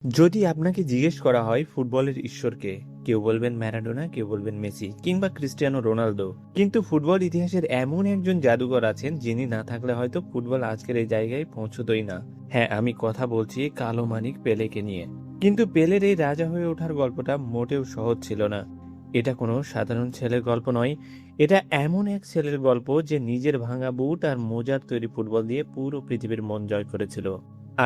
যদি আপনাকে জিজ্ঞেস করা হয় ফুটবলের ঈশ্বরকে, কেউ বলবেন ম্যারাডোনা, কেউ বলবেন মেসি কিংবা ক্রিস্টিয়ানো রোনালদো। কিন্তু ফুটবল ইতিহাসের এমন একজন জাদুকর আছেন যিনি না থাকলে হয়তো ফুটবল আজকের এই জায়গায় পৌঁছতোই না। হ্যাঁ, আমি কথা বলছি কালো মানিক পেলেকে নিয়ে। কিন্তু পেলের এই রাজা হয়ে ওঠার গল্পটা মোটেও সহজ ছিল না। এটা কোনো সাধারণ ছেলের গল্প নয়। এটা এমন এক ছেলের গল্প যে নিজের ভাঙা বুট আর মোজার তৈরি ফুটবল দিয়ে পুরো পৃথিবীর মন জয় করেছিল।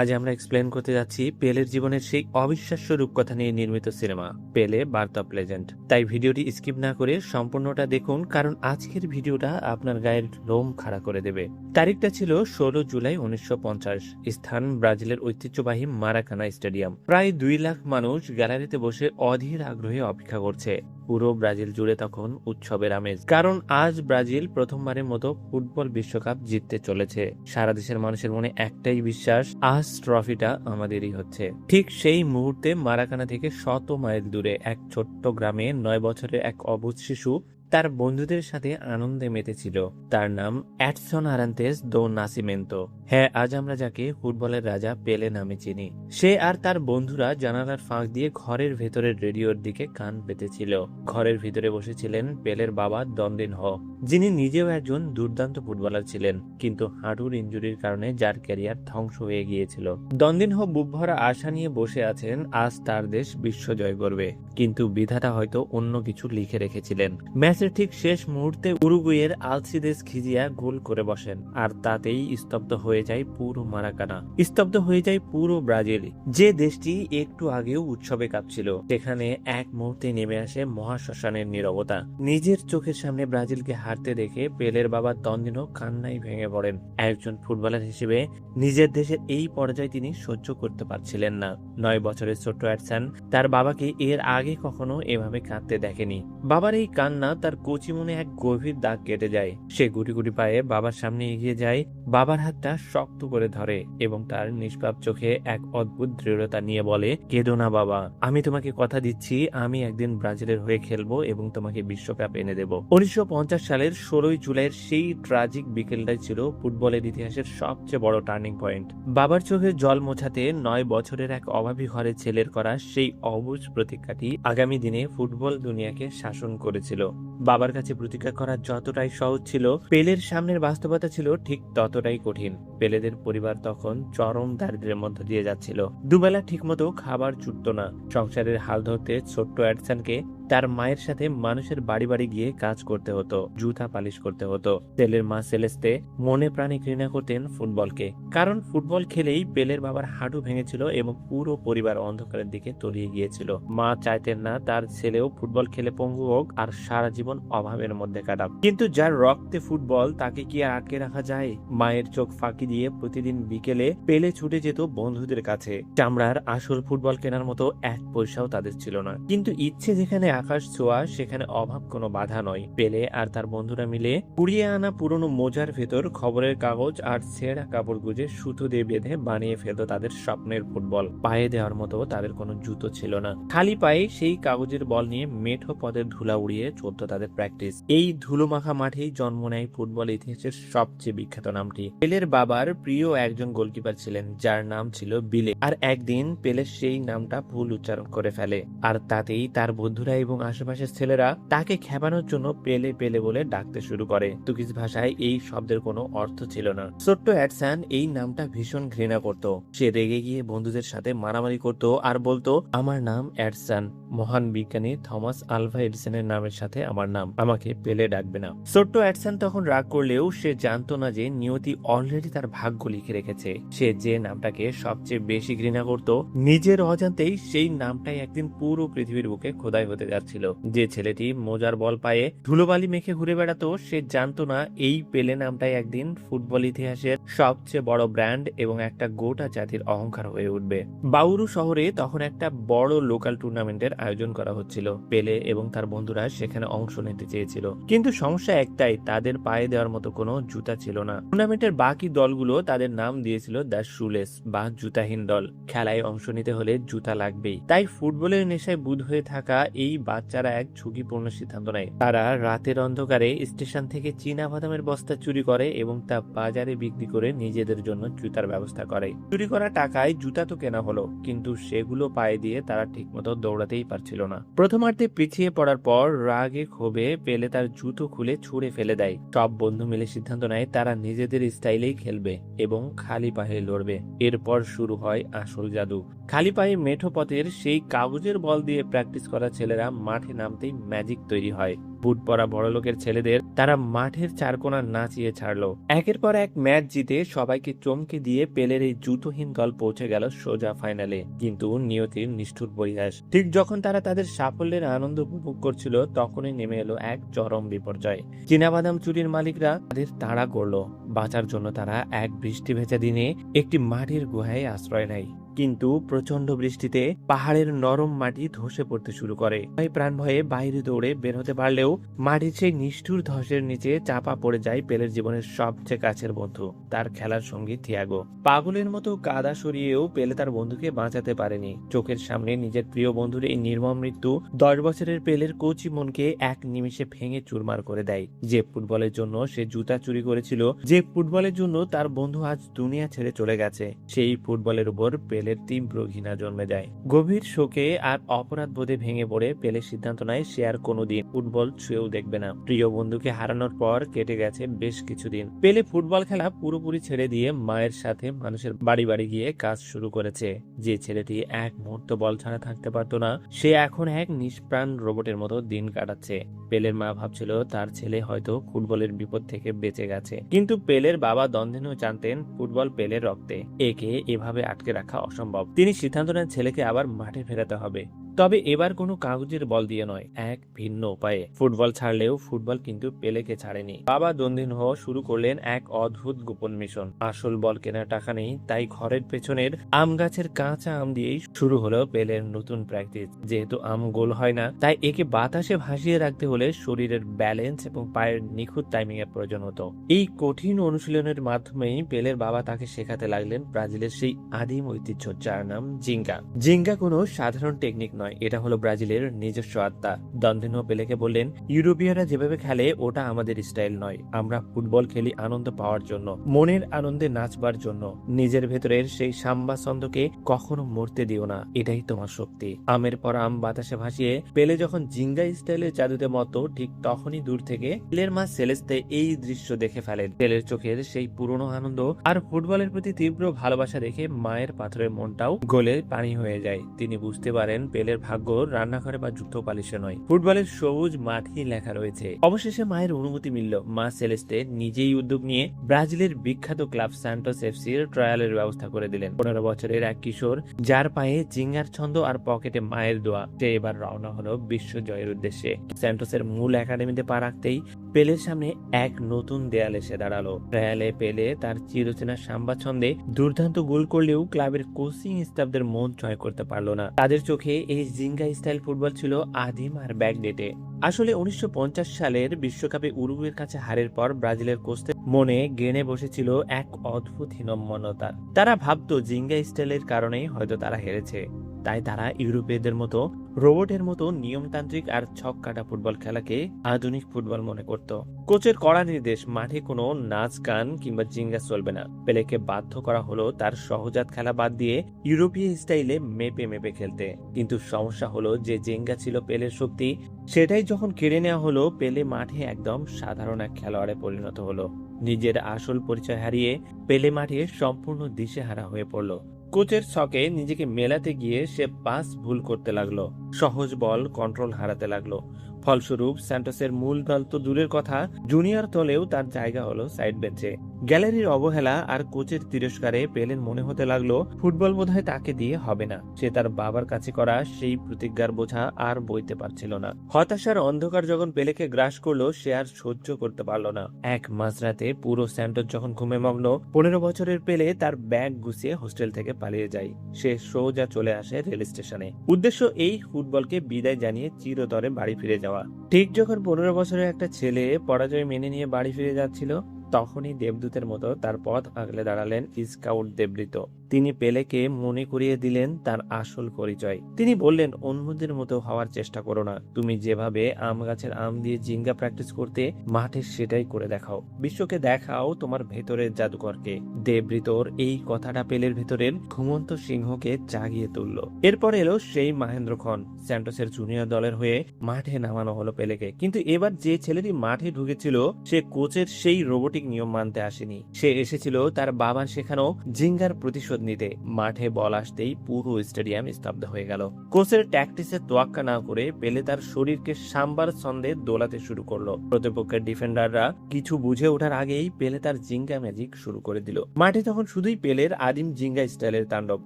আজ আমরা এক্সপ্লেন করতে যাচ্ছি পেলের জীবনের সেই অবিশ্বাস্য রূপকথা নিয়ে নির্মিত সিনেমা পেলে বার্থ অফ লেজেন্ড। তাই ভিডিওটি স্কিপ না করে সম্পূর্ণটা দেখুন, কারণ আজকের ভিডিওটা আপনার গায়ের লোম খাড়া করে দেবে। তারিখটা ছিল 16 জুলাই 1950। স্থান ব্রাজিলের ঐতিহ্যবাহী মারাকানা স্টেডিয়াম। প্রায় 2 লাখ মানুষ গ্যালারিতে বসে অধীর আগ্রহে অপেক্ষা করছে। পুরো ব্রাজিল জুড়ে তখন উৎসবের আমেজ, কারণ আজ ব্রাজিল প্রথমবারের মতো ফুটবল বিশ্বকাপ জিততে চলেছে। সারা দেশের মানুষের মনে একটাই বিশ্বাস, আজ ট্রফিটা আমাদেরই হচ্ছে। ঠিক সেই মুহূর্তে মারাকানা থেকে শত মাইল দূরে এক ছোট্ট গ্রামে 9 বছরের এক অবুঝ শিশু তার বন্ধুদের সাথে আনন্দে মেতেছিল। তার নাম এডসন আরান্তেস দো নাসিমেন্তো। হ্যাঁ, আজ আমরা যাকে ফুটবলের রাজা পেলে নামে চিনি। সে আর তার বন্ধুরা জানালার ফাঁক দিয়ে ঘরের ভেতরের রেডিওর দিকে কান পেতেছিল। ঘরের ভিতরে বসেছিলেন পেলের বাবা দন্দিনহো, যিনি নিজেও একজন দুর্দান্ত ফুটবলার ছিলেন, কিন্তু হাঁটুর ইনজুরির কারণে যার ক্যারিয়ার ধ্বংস হয়ে গিয়েছিল। দন্দিনহো বুক ভরা আশা নিয়ে বসে আছেন, আজ তার দেশ বিশ্ব জয় করবে। কিন্তু বিধাতা হয়তো অন্য কিছু লিখে রেখেছিলেন। ম্যাচের ঠিক শেষ মুহূর্তে উরুগুয়ের আলসিদেস খিজিয়া গোল করে বসেন, আর তাতেই স্তব্ধ হয়ে যায় পুরো মারাকানা, স্তব্ধ হয়ে যায় পুরো ব্রাজিল। যে দেশটি একটু আগেও উৎসবে কাঁপছিল, সেখানে এক মুহূর্তে নেমে আসে মহাশ্মশানের নীরবতা। নিজের চোখের সামনে ব্রাজিলকে হারতে দেখে পেলের বাবা দন্দিনহো কান্নায় ভেঙে পড়েন। একজন ফুটবলার হিসেবে নিজের দেশের এই পর্যায়ে তিনি সহ্য করতে পারছিলেন না। 9 বছরের ছোট্ট এডসন তার বাবাকে এর আগে কখনো এভাবে কাঁদতে দেখেনি। বাবার এই কান্না তার কচি মনে এক গভীর দাগ কেটে যায়। সে গুটি গুটি পায়ে বাবার সামনে এগিয়ে যায়, বাবার হাতটা শক্ত করে ধরে এবং তার নিষ্পাপ চোখে এক অদ্ভুত দৃঢ়তা নিয়ে বলে, কেঁদো না বাবা, আমি তোমাকে কথা দিচ্ছি, আমি একদিন ব্রাজিলের হয়ে খেলবো এবং তোমাকে বিশ্বকাপ এনে দেব। 1950 সালের 16 জুলাইয়ের সেই ট্রাজিক বিকেলটাই ছিল ফুটবলের ইতিহাসের সবচেয়ে বড় টার্নিং পয়েন্ট। বাবার চোখে জল মোছাতে 9 বছরের এক অভাবী ঘরের ছেলের করা সেই অবুঝ প্রতিজ্ঞাটি আগামী দিনে ফুটবল দুনিয়াকে শাসন করেছিল। বাবার কাছে প্রতিজ্ঞা করা যতটাই সহজ ছিল, পেলের সামনের বাস্তবতা ছিল ঠিক ততটাই কঠিন। পেলেদের পরিবার তখন চরম দারিদ্র্যের মধ্য দিয়ে যাচ্ছিল। দুবেলা ঠিকমতো খাবার জুটত না। সংসারের হাল ধরতে ছোট্ট এডসনকে তার মায়ের সাথে মানুষের বাড়ি বাড়ি গিয়ে কাজ করতে হতো, জুতা পালিশ করতে হতো। ছেলের মা সেলেস্তে মনে প্রাণে ঘৃণা করতেন ফুটবলকে, কারণ ফুটবল খেলেই পেলের বাবার হাঁটু ভেঙেছিল এবং পুরো পরিবার অন্ধকারের দিকে তলিয়ে গিয়েছিল। মা চাইতেন না তার ছেলেও ফুটবল খেলে পঙ্গু হোক আর সারা জীবন অভাবের মধ্যে কাটাক। কিন্তু যার রক্তে ফুটবল, তাকে কি আর আটকে রাখা যায়? মায়ের চোখ ফাঁকি দিয়ে প্রতিদিন বিকেলে পেলে ছুটে যেত বন্ধুদের কাছে। চামড়ার আসল ফুটবল কেনার মতো 1 পয়সাও তাদের ছিল না, কিন্তু ইচ্ছে যেখানে আকাশ ছোঁয়া, সেখানে অভাব কোনো বাধা নয়। পেলে আর তার বন্ধুরা মিলে কুড়িয়ে আনা পুরনো মোজার ভেতর খবরের কাগজ আর ছেঁড়া কাপড় গুজে সুতো দিয়ে বেঁধে বানিয়ে ফেলত তাদের স্বপ্নের ফুটবল। পায়ে দেওয়ার মতো তাদের কোনো জুতো ছিল না। খালি পায়ে সেই কাগজের বল নিয়ে মেঠো পদের ধুলা উড়িয়ে চলত তাদের প্র্যাকটিস। এই ধুলো মাখা মাঠেই জন্ম নেয় ফুটবল ইতিহাসের সবচেয়ে বিখ্যাত নামটি। পেলের বাবার প্রিয় একজন গোলকিপার ছিলেন, যার নাম ছিল বিলে। আর একদিন পেলে সেই নামটা ভুল উচ্চারণ করে ফেলে, আর তাতেই তার বন্ধুরা এবং আশেপাশের ছেলেরা তাকে খেপানোর জন্য পেলে পেলে বলে ডাকতে শুরু করে। তুর্কিশ ভাষায় এই শব্দের কোনো অর্থ ছিল না। ছোট্ট এডসন এই নামটা ভীষণ ঘৃণা করত। সে রেগে গিয়ে বন্ধুদের সাথে মারামারি করত আর বলতো, আমার নাম এডসন, মহান বিজ্ঞানী থমাস আলভা এডিসনের নামের সাথে আমার নাম, আমাকে পেলে ডাকবে না। ছোট্ট এডসন তখন রাগ করলেও সে জানতো না যে নিয়তি অলরেডি তার ভাগ্য লিখে রেখেছে। সে যে নামটাকে সবচেয়ে বেশি ঘৃণা করত, নিজের অজান্তেই সেই নামটাই একদিন পুরো পৃথিবীর বুকে খোদাই হতে যাচ্ছিল। যে ছেলেটি মোজার বল পায়ে ধুলোবালি মেখে ঘুরে বেড়াতো, সে জানতো না এই পেলে নামটাই একদিন ফুটবল ইতিহাসের সবচেয়ে বড় ব্র্যান্ড এবং একটা গোটা জাতির অহংকার হয়ে উঠবে। বাউরু শহরে তখন একটা বড় লোকাল টুর্নামেন্টের আয়োজন করা হচ্ছিল। পেলে এবং তার বন্ধুরা সেখানে অংশ অংশ নিতে চেয়েছিল, কিন্তু সমস্যা একটাই, তাদের পায়ে দেওয়ার মতো কোনো জুতা ছিল না। টুর্নামেন্টের বাকি দলগুলো তাদের নাম দিয়েছিল দ্য শুলেস বা জুতাহীন দল। খেলায় অংশ নিতে হলে জুতা লাগবেই, তাই ফুটবলের নেশায় বুঁদ হয়ে থাকা এই বাচ্চারা এক ঝুঁকিপূর্ণ সিদ্ধান্ত নেয়। তারা রাতের অন্ধকারে স্টেশন থেকে চীনা বাদামের বস্তা চুরি করে এবং তা বাজারে বিক্রি করে নিজেদের জন্য জুতার ব্যবস্থা করে। চুরি করা টাকায় জুতা তো কেনা হলো, কিন্তু সেগুলো পায়ে দিয়ে তারা ঠিকমতো দৌড়াতেই পারছিল না। প্রথমার্ধে পিছিয়ে পড়ার পর রাগে ক্ষোভে পেলে তার জুতো খুলে ছুঁড়ে ফেলে দেয়। সব বন্ধু মিলে সিদ্ধান্ত নেয় তারা নিজেদের স্টাইলেই খেলবে এবং খালি পায়ে লড়বে। এরপর শুরু হয় আসল জাদু। খালি পায়ে মেঠো পথের সেই কাগজের বল দিয়ে প্র্যাকটিস করা ছেলেরা মাঠে নামতেই ম্যাজিক তৈরি হয়। বুট পরা বড়লোকের ছেলেদের তারা মাঠের চারকোনা নাচিয়ে ছাড়লো। একের পর এক ম্যাচ জিতে সবাইকে চমকে দিয়ে পেলের এই জুতোহীন দল পৌঁছে গেল সোজা ফাইনালে। কিন্তু নিয়তির নিষ্ঠুর পরিহাস। ঠিক যখন তারা তাদের সাফল্যের আনন্দ উপভোগ করছিল, তখনই নেমে এলো এক চরম বিপর্যয়। চীনাবাদাম চুরির মালিকরা তাদের তাড়া করলো। বাঁচার জন্য তারা এক বৃষ্টি ভেজা দিনে একটি মাটির গুহায় আশ্রয় নেয়। কিন্তু প্রচন্ড বৃষ্টিতে পাহাড়ের নরম মাটি ধসে পড়তে শুরু করে। প্রাণ ভয়ে বাইরে দৌড়ে বের হতে পারলেও মাটির সেই নিষ্ঠুর ধসের নিচে চাপা পড়ে যায় পেলের জীবনের সবচেয়ে কাছের বন্ধু, তার খেলার সঙ্গী থিয়াগো। পাগলের মতো কাদা সরিয়েও পেলে তার বন্ধুকে বাঁচাতে পারেনি। চোখের সামনে নিজের প্রিয় বন্ধুর এই নির্মম মৃত্যু 10 বছরের পেলের কচি মনকে এক নিমিষে ভেঙে চুরমার করে দেয়। যে ফুটবলের জন্য সে জুতা চুরি করেছিল, যে ফুটবলের জন্য তার বন্ধু আজ দুনিয়া ছেড়ে চলে গেছে, সেই ফুটবলের উপর পেলের তীব্র ঘৃণা জন্মে যায়। গভীর শোকে আর অপরাধ বোধে ভেঙে পড়ে পেলে সিদ্ধান্ত নেয় সে আর কোনোদিন ফুটবল ছুঁয়েও দেখবে না। প্রিয় বন্ধুকে হারানোর পর কেটে গেছে বেশ কিছুদিন। পেলে ফুটবল খেলা পুরোপুরি ছেড়ে দিয়ে মায়ের সাথে মানুষের বাড়ি বাড়ি গিয়ে কাজ শুরু করেছে। যে ছেলেটি এক মুহূর্ত বল ছাড়া থাকতে পারতো না, সে এখন এক নিষ্প্রাণ রোবটের মতো দিন কাটাচ্ছে। পেলের মা ভাবছিল তার ছেলে হয়তো ফুটবলের বিপদ থেকে বেঁচে গেছে, কিন্তু পেলের বাবা দ্বন্দ্বেনও জানতেন ফুটবল পেলের রক্তে, একে এভাবে আটকে রাখা অসম্ভব। তিনি সিদ্ধান্ত নেন ছেলেকে আবার মাঠে ফেরাতে হবে, তবে এবার কোনো কাগজের বল দিয়ে নয়, এক ভিন্ন উপায়ে। ফুটবল ছাড়লেও ফুটবল কিন্তু পেলেকে ছাড়েনি। বাবা দ্বন্দ্বিনহ শুরু করলেন এক অদ্ভুত গোপন মিশন। আসল বল কেনার টাকা নেই, তাই ঘরের পেছনের আম গাছের কাঁচা আম দিয়েই শুরু হলো পেলের নতুন প্র্যাকটিস। যেহেতু আম গোল হয় না, তাই একে বাতাসে ভাসিয়ে রাখতে হলে শরীরের ব্যালেন্স এবং পায়ের নিখুঁত টাইমিং এর প্রয়োজন হতো। এই কঠিন অনুশীলনের মাধ্যমেই পেলের বাবা তাকে শেখাতে লাগলেন ব্রাজিলের সেই আদিম ঐতিহ্য, যার নাম জিঙ্গা। জিঙ্গা কোনো সাধারণ টেকনিক নয়, এটা হলো ব্রাজিলের নিজস্ব আত্মা। দ্বন্দ্বিনহ পেলেকে বললেন, ইউরোপীয়রা যেভাবে খেলে ওটা আমাদের স্টাইল নয়। আমরা ফুটবল খেলি আনন্দ পাওয়ার জন্য, মনের আনন্দে নাচবার জন্য। নিজের ভেতরের সেই সাম্বা ছন্দকে কখনো মরতে দিও না, এটাই তোমার শক্তি। আমের পর আম বাতাসে ভাসিয়ে পেলে যখন জিঙ্গা স্টাইলের জাদুতে মতো, ঠিক তখনই দূর থেকে পেলের মা সেলেস্তে এই দৃশ্য দেখে ফেলেন। পেলের চোখের সেই পুরনো আনন্দ আর ফুটবলের প্রতি তীব্র ভালোবাসা দেখে মায়ের পাথরের মনটাও গলে পানি হয়ে যায়। তিনি বুঝতে পারেন পেলের ভাগ্য রান্নাঘরে বা জুতো পালিশে নয়, ফুটবলের সবুজ মাঠেই লেখা রয়েছে। অবশেষে মায়ের অনুমতি মিলল। মা সেলেস্তে নিজেই উদ্যোগ নিয়ে ব্রাজিলের বিখ্যাত ক্লাব সান্টোস এফসির ট্রায়ালের ব্যবস্থা করে দিলেন। 15 বছরের এক কিশোর, যার পায়ে জিঙ্গার ছন্দ আর পকেটে মায়ের দোয়া, সে এবার রওনা হলো বিশ্ব জয়ের উদ্দেশ্যে। স্যান্টোসের মূল একাডেমিতে পা রাখতেই পেলের সামনে এক নতুন দেয়াল এসে দাঁড়ালো। ট্রায়ালে পেলে তার চিরচেনা সাম্বা ছন্দে দুর্দান্ত গোল করলেও ক্লাবের কোচিং স্টাফদের মন জয় করতে পারলো না। তাদের চোখে এই জিঙ্গা স্টাইল ফুটবল ছিল আদিম আর ব্যাকডেটে। আসলে 1950 সালের বিশ্বকাপে উরুগুয়ের কাছে হারের পর ব্রাজিলের কোচদের মনে গেড়ে বসেছিল এক অদ্ভুত হীনম্মন্যতা। তারা ভাবতো জিঙ্গা স্টাইলের কারণেই হয়তো তারা হেরেছে, তাই তারা ইউরোপীয়দের মতো রোবটের মতো নিয়মতান্ত্রিক আর ছক কাটা ফুটবল খেলাকে আধুনিক ফুটবল মনে করত। কোচের কড়া নির্দেশ, মাঠে কোনো নাচ গান কিংবা জিঙ্গা চলবে না। পেলেকে বাধ্য করা হলো তার সহজাত খেলা বাদ দিয়ে ইউরোপীয় স্টাইলে মেপে মেপে খেলতে। কিন্তু সমস্যা হলো যে জিঙ্গা ছিল পেলের শক্তি, সেটাই যখন কেড়ে নেওয়া হলো, পেলে মাঠে একদম সাধারণ এক খেলোয়াড়ে পরিণত হলো। নিজের আসল পরিচয় হারিয়ে পেলে মাঠে সম্পূর্ণ দিশেহারা হয়ে পড়লো। কোচের ছকে নিজেকে মেলাতে গিয়ে সে পাস ভুল করতে লাগলো, সহজ বল কন্ট্রোল হারাতে লাগলো। ফলস্বরূপ স্যান্টোসের মূল দল তো দূরের কথা, জুনিয়র দলেও তার জায়গা হলো সাইড বেঞ্চে। গ্যালারির অবহেলা আর কোচের তিরস্কারে পেলের মনে হতে লাগলো ফুটবল বোধহয় তাকে দিয়ে হবে না। সে তার বাবার কাছে করা সেই প্রতিজ্ঞার বোঝা আর বইতে পারছিল না। হতাশার অন্ধকার যখন পেলেকে গ্রাস করলো, সে আর সহ্য করতে পারলো না। এক মাঝরাতে পুরো স্যান্টোস যখন ঘুমে মগ্ন, 15 বছরের পেলে তার ব্যাগ গুছিয়ে হোস্টেল থেকে পালিয়ে যায়। সে সোজা চলে আসে রেল স্টেশনে। উদ্দেশ্য এই ফুটবলকে বিদায় জানিয়ে চিরতরে বাড়ি ফিরে যাওয়া। যাওয়া। ঠিক যখন 15 বছরের একটা ছেলে পরাজয় মেনে নিয়ে বাড়ি ফিরে যাচ্ছিল, তখনই দেবদূতের মতো তার পথ আগলে দাঁড়ালেন স্কাউট দেবৃত। তিনি পেলেকে মনে করিয়ে দিলেন তার আসল পরিচয়। তিনি বললেন, অন্যদের মতো হওয়ার চেষ্টা করো না। তুমি যেভাবে আম গাছের আম দিয়ে জিঙ্গা প্র্যাকটিস করতে, মাঠে সেটাই করে দেখাও। বিশ্বকে দেখাও তোমার ভেতরের জাদুকরকে। দেবৃতর এই কথাটা পেলের ভেতরের ঘুমন্ত সিংহকে জাগিয়ে তুলল। এরপর এলো সেই মহেন্দ্রক্ষণ। স্যান্টোসের জুনিয়র দলের হয়ে মাঠে নামানো হলো পেলেকে। কিন্তু এবার যে ছেলেটি মাঠে ঢুকেছিল, সে কোচের সেই রোবোটিক নিয়ম মানতে আসেনি। সে এসেছিল তার বাবার শেখানো জিঙ্গার প্রতিশোধ নিতে। মাঠে বল আসতেই পুরো স্টেডিয়াম স্তব্ধ হয়ে গেল। কোচের ট্যাকটিসে তোয়াক্কা না করে পেলে তার শরীরকে সাম্বার ছন্দে দোলাতে শুরু করলো। প্রতিপক্ষের ডিফেন্ডাররা কিছু বুঝে ওঠার আগেই পেলে তার জিঙ্গা ম্যাজিক শুরু করে দিল। মাঠে তখন শুধুই পেলের আদিম জিঙ্গা স্টাইলের তাণ্ডব।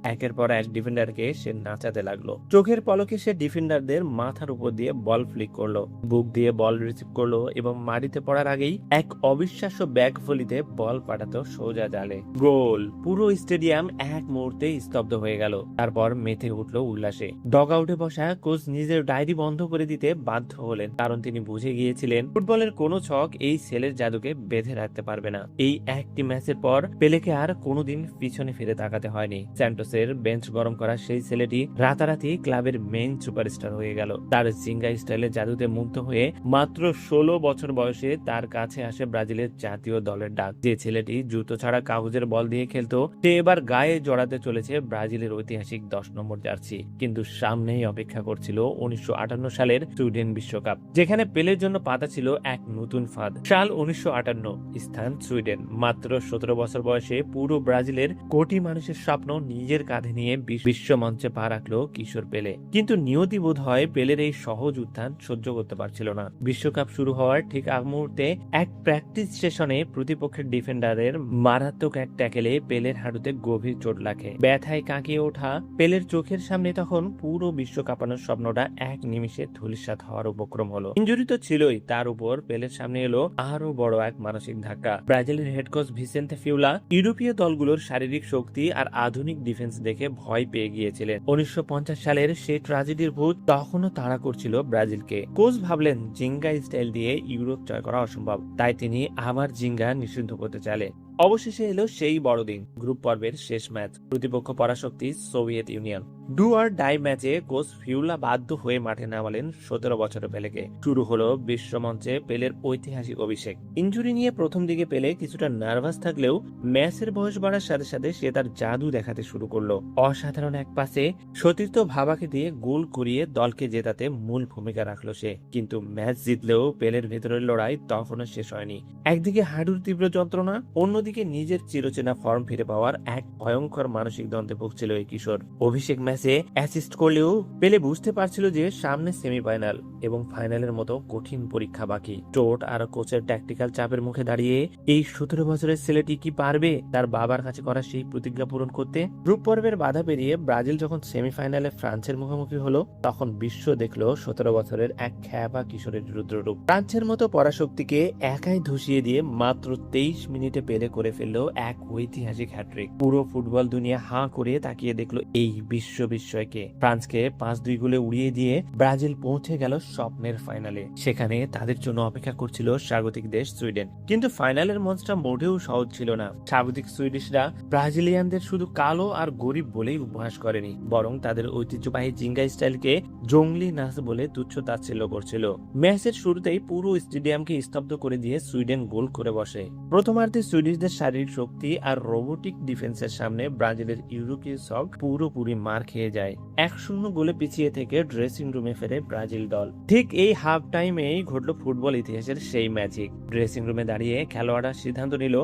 একের পর এক ডিফেন্ডারকে সে নাচাতে লাগলো। চোখের পলকে সে ডিফেন্ডারদের মাথার উপর দিয়ে বল ফ্লিক করলো, বুক দিয়ে বল রিসিভ করলো এবং মাটিতে পড়ার আগেই এক অবিশ্বাস্য ব্যাক ভলিতে বল পাঠাতো সোজা জালে। গোল! পুরো স্টেডিয়াম এক মুহূর্তে স্তব্ধ হয়ে গেল। তারপর মেতে উঠলো উল্লাসে। ডগ আউটে বসা কোচ নিজের ডায়েরি বন্ধ করে দিতে বাধ্য হলেন, কারণ তিনি বুঝে গিয়েছিলেন ফুটবলের কোনো ছক এই ছেলের জাদুকে বেঁধে রাখতে পারবে না। এই একটি ম্যাচের পর পেলেকে আর কোনোদিন পিছনে ফিরে তাকাতে হয়নি। স্যান্টোসের বেঞ্চ গরম করা সেই ছেলেটি রাতারাতি ক্লাবের মেইন সুপারস্টার হয়ে গেল। তার জিঙ্গা স্টাইলের জাদুতে মুগ্ধ হয়ে মাত্র 16 বছর বয়সে তার কাছে আসে ব্রাজিলের জাতীয় দলের ডাক। যে ছেলেটি জুতো ছাড়া কাগজের বল দিয়ে খেলতো, সে এবার গায়ে জড়াতে চলেছে ব্রাজিলের ঐতিহাসিক 10 নম্বর জার্সি। কিন্তু সামনেই অপেক্ষা করছিল 1958 সালের সুইডেন বিশ্বকাপ, যেখানে পেলের জন্য পাতা ছিল এক নতুন ফাঁদ। সাল 1958, স্থান সুইডেন। মাত্র 17 বছর বয়সে পুরো ব্রাজিলের কোটি মানুষের স্বপ্ন নিজের কাঁধে নিয়ে বিশ্ব মঞ্চে পা রাখলো কিশোর পেলে। কিন্তু নিয়তি বোধ হয় পেলের এই সহজ উত্থান সহ্য করতে পারছিল না। বিশ্বকাপ শুরু হওয়ার ঠিক আগ মুহূর্তে এক প্র্যাকটিস সেশনে প্রতিপক্ষের ডিফেন্ডারের মারাত্মক এক ট্যাকেলে পেলের হাঁটুতে গভীর চোট লাগে। ব্যথায় কাঁকিয়ে ওঠা পেলের চোখের সামনে তখন পুরো বিশ্ব কাঁপানোর স্বপ্নটা এক নিমিষে ধূলিসাৎ হওয়ার উপক্রম হলো। ইনজুরি তো ছিলই, তার উপর পেলের সামনে এলো আরো বড় এক মানসিক ধাক্কা। ব্রাজিলের হেড কোচ ভিসেন্তে ফিউলা ইউরোপীয় দলগুলোর শারীরিক শক্তি আর আধুনিক ডিফেন্স দেখে ভয় পেয়ে গিয়েছিলেন। 1950 সালের সেই ট্র্যাজেডির ভূত তখনও তাড়া করছিল ব্রাজিলকে। কোচ ভাবলেন জিঙ্গা স্টাইল দিয়ে ইউরোপ জয় করা অসম্ভব, তাই তিনি আবার জিঙ্গা নিষিদ্ধ করতে চাইলেন। অবশেষে এলো সেই বড়দিন, গ্রুপ পর্বের শেষ ম্যাচ। প্রতিপক্ষ পরাশক্তি Soviet union. Do R die ম্যাচে কোচ ফিউলা বাধ্য হয়ে মাঠে নামালেন 17 বছরের পেলেকে। শুরু হলো বিশ্বমঞ্চে পেলের ঐতিহাসিক অভিষেক। ইনজুরি নিয়ে প্রথম দিকে পেলে কিছুটা নার্ভাস থাকলেও ম্যাচের বয়স বাড়ার সাথে সাথে সে তার জাদু দেখাতে শুরু করলো। অসাধারণ এক পাসে সতীর্থ ভাবাকে দিয়ে গোল করিয়ে দলকে জেতাতে মূল ভূমিকা রাখলো সে। কিন্তু ম্যাচ জিতলেও পেলের ভেতরের লড়াই তখনও শেষ হয়নি। একদিকে হাঁটুর তীব্র যন্ত্রণা, অন্যদিকে নিজের চিরচেনা ফর্ম ফিরে পাওয়ার এক ভয়ঙ্কর মানসিক দ্বন্দ্বে ভুগছিল এই কিশোর। অভিষেক ম্যাচে অ্যাসিস্ট করলেও পেলে বুঝতে পারছিল যে সামনে সেমিফাইনাল এবং ফাইনালের মতো কঠিন পরীক্ষা বাকি। চোট আর কোচের ট্যাকটিক্যাল চাপের মুখে দাঁড়িয়ে এই 17 বছরের ছেলেটি কি পারবে তার বাবার কাছে করা সেই প্রতিজ্ঞা পূরণ করতে? গ্রুপ পর্বের বাধা পেরিয়ে ব্রাজিল যখন সেমিফাইনালে ফ্রান্সের মুখোমুখি হলো, তখন বিশ্ব দেখলো 17 বছরের এক খ্যাপা কিশোরের রুদ্ররূপ। ফ্রান্সের মতো পরাশক্তিকে একাই ধসিয়ে দিয়ে মাত্র 23 মিনিটে পেলে করে ফেললো এক ঐতিহাসিক হ্যাট্রিক। পুরো ফুটবল দুনিয়া হাঁ করে তাকিয়ে দেখলো এই বিস্ময়কে। ফ্রান্সকে 5-2 গোলে উড়িয়ে দিয়ে ব্রাজিল পৌঁছে গেল স্বপ্নের ফাইনালে। সেখানে তাদের জন্য অপেক্ষা করছিল স্বাগতিক দেশ সুইডেন। কিন্তু ফাইনালের মঞ্চটা মোটেও সহজ ছিল না। স্বাগতিক সুইডিশরা ব্রাজিলিয়ানদের শুধু কালো আর গরিব বলেই উপহাস করেনি, বরং তাদের ঐতিহ্যবাহী জিঙ্গা স্টাইলকে জঙ্গলি নাচ বলে তুচ্ছ তাচ্ছিল্য করছিল। ম্যাচের শুরুতেই পুরো স্টেডিয়ামকে স্তব্ধ করে দিয়ে সুইডেন গোল করে বসে। প্রথমার্ধে সুইডিশদের শারীরিক শক্তি আর রোবোটিক ডিফেন্সের সামনে ব্রাজিলের ইউরোপীয় শখ পুরোপুরি মার খেয়ে যায়। 1-0 গোলে পিছিয়ে থেকে ড্রেসিং রুমে ফেরে ব্রাজিল দল। ঠিক এই হাফ টাইমেই ঘটল ফুটবল ইতিহাসের সেই ম্যাজিক। ড্রেসিং রুমে দাঁড়িয়ে খেলোয়াড়রা সিদ্ধান্ত নিল,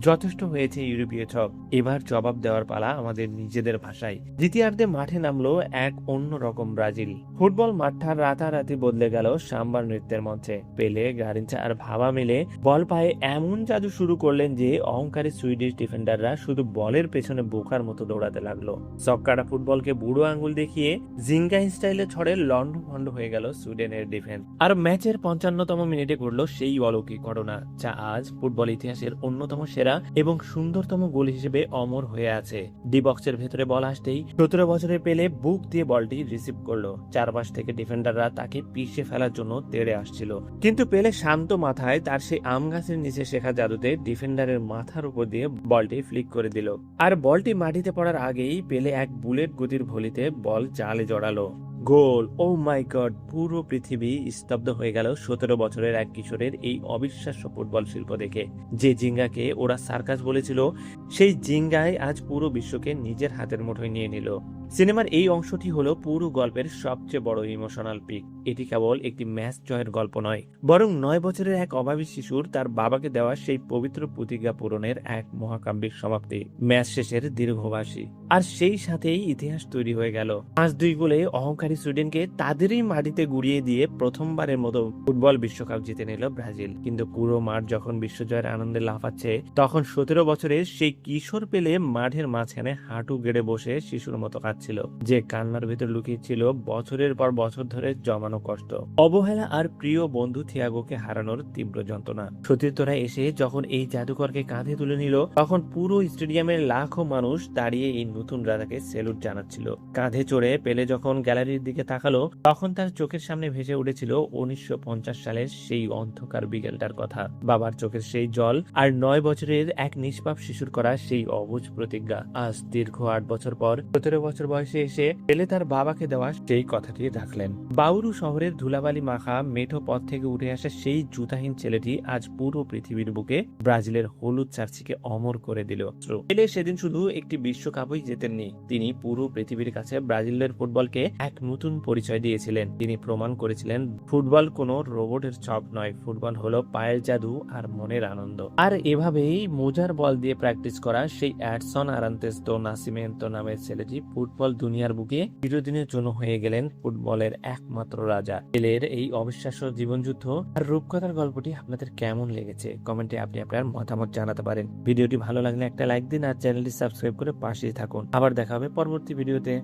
যথেষ্ট হয়েছে ইউরোপীয় ছক, এবার জবাব দেওয়ার পালা আমাদের নিজেদের ভাষায়। দ্বিতীয়ার্ধে মাঠে নামলো এক অন্যরকম ব্রাজিল। ফুটবল মাঠটা রাতারাতি বদলে গেল সাম্বার নৃত্যের মঞ্চে। পেলে, গারিঞ্চা আর ভাবা মিলে বল পায়ে এমন জাদু শুরু করলেন যে অহংকারী সুইডিশ ডিফেন্ডাররা শুধু বলের পেছনে বোকার মতো দৌড়াতে লাগলো। সক্কাটা ফুটবলকে বুড়ো আঙ্গুল দেখিয়ে জিঙ্গা স্টাইলে ছড়ে লন্ডভন্ড হয়ে গেল সুইডেনের ডিফেন্স। আর ম্যাচের 55তম মিনিটে ঘটল সেই অলৌকিক ঘটনা, যা আজ ফুটবল ইতিহাসের অন্যতম সেরা সেরা এবং সুন্দরতম গোল হিসেবে অমর হয়ে আছে। ডি বক্সের ভেতরে বল আসতেই 17 বছরের পেলে বুক দিয়ে বলটি রিসিভ করলো। চারপাশ থেকে ডিফেন্ডাররা তাকে পিষে ফেলার জন্য তেড়ে আসছিল, কিন্তু পেলে শান্ত মাথায় তার সেই আম গাছের নিচে শেখা জাদুতে ডিফেন্ডারের মাথার উপর দিয়ে বলটি ফ্লিক করে দিল। আর বলটি মাটিতে পড়ার আগেই পেলে এক বুলেট গতির ভলিতে বল জালে জড়ালো। গোল! ও মাই গড! পুরো পৃথিবী স্তব্ধ হয়ে গেল 17 বছরের এক কিশোরের এই অবিশ্বাস্য ফুটবল শিল্প দেখে। যে জিঙ্গাকে ওরা সার্কাস বলেছিল, সেই জিঙ্গাই আজ পুরো বিশ্বকে নিজের হাতের মুঠোয় নিয়ে নিল। সিনেমার এই অংশটি হলো পুরো গল্পের সবচেয়ে বড় ইমোশনাল পিক। এটি কেবল একটি ম্যাচ জয়ের গল্প নয়, বরং 9 বছরের এক অভাবী শিশুর তার বাবাকে দেওয়া সেই পবিত্র প্রতিজ্ঞা পূরণের এক মহাকাব্যিক সমাপ্তি, ম্যাচ শেষের দীর্ঘবাসী। আর সেই সাথেই ইতিহাস তৈরি হয়ে গেল। 5-2 গোলে অহংকারী সুইডেনকে তাদেরই মাটিতে গুড়িয়ে দিয়ে প্রথমবারের মতো ফুটবল বিশ্বকাপ জিতে নিল ব্রাজিল। কিন্তু পুরো মাঠ যখন বিশ্বজয়ের আনন্দে লাফাচ্ছে, তখন 17 বছরের সেই কিশোর পেলে মাঠের মাঝখানে হাঁটু গেড়ে বসে শিশুর মতো কাঁদছিল। যে কান্নার ভেতর লুকিয়ে ছিল বছরের পর বছর ধরে জমানো কষ্ট, অবহেলা আর প্রিয় বন্ধু থিয়াগোকে হারানোর তীব্র যন্ত্রণা। সতীর্থরা এসে যখন এই জাদুকরকে কাঁধে তুলে নিল, তখন পুরো স্টেডিয়ামের লাখো মানুষ দাঁড়িয়ে এই নতুন রাজাকে স্যালুট জানাচ্ছিল। কাঁধে চড়ে পেলে যখন গ্যালারির দিকে তাকালো, তখন তার চোখের সামনে ভেসে উঠেছিল 1950 সালের সেই অন্ধকার বিকেলটার কথা। বাবার চোখের সেই জল আর 9 বছরের এক নিষ্পাপ শিশুর করা সেই অবুঝ প্রতিজ্ঞা। আজ দীর্ঘ 8 বছর পর 17 বছর বয়সে এসে পেলে তার বাবাকে দেওয়া সেই কথাটি রাখলেন। বাউরু শহরের ধুলাবালি মাখা মেঠো পথ থেকে উঠে আসা সেই জুতাহীন ছেলেটি আজ পুরো পৃথিবীর বুকে ব্রাজিলের হলুদ জার্সিকে অমর করে দিল। পেলে সেদিন শুধু একটি বিশ্বকাপই জেতেননি, তিনি পুরো পৃথিবীর কাছে ব্রাজিলের ফুটবলকে এক নতুন পরিচয় দিয়েছিলেন। তিনি প্রমাণ করেছিলেন ফুটবল কোনো রোবটের ছক নয়, ফুটবল হলো পায়ের জাদু আর মনের আনন্দ। আর এভাবেই মোজার বল দিয়ে প্র্যাকটিস করা সেই অ্যাডসন আরান্তেস দো নাসিমেন্তো নামের ছেলেটি ফুটবল দুনিয়ার বুকে চিরদিনের জন্য হয়ে গেলেন ফুটবলের একমাত্র রাজা। পেলের এই অবিশ্বাস্য জীবনযুদ্ধ আর রূপকথার গল্পটি আপনাদের কেমন লেগেছে কমেন্টে আপনি আপনার মতামত জানাতে পারেন। ভিডিওটি ভালো লাগলে একটা লাইক দিন আর চ্যানেলটি সাবস্ক্রাইব করে পাশেই থাকুন। আবার দেখা হবে পরবর্তী ভিডিওতে।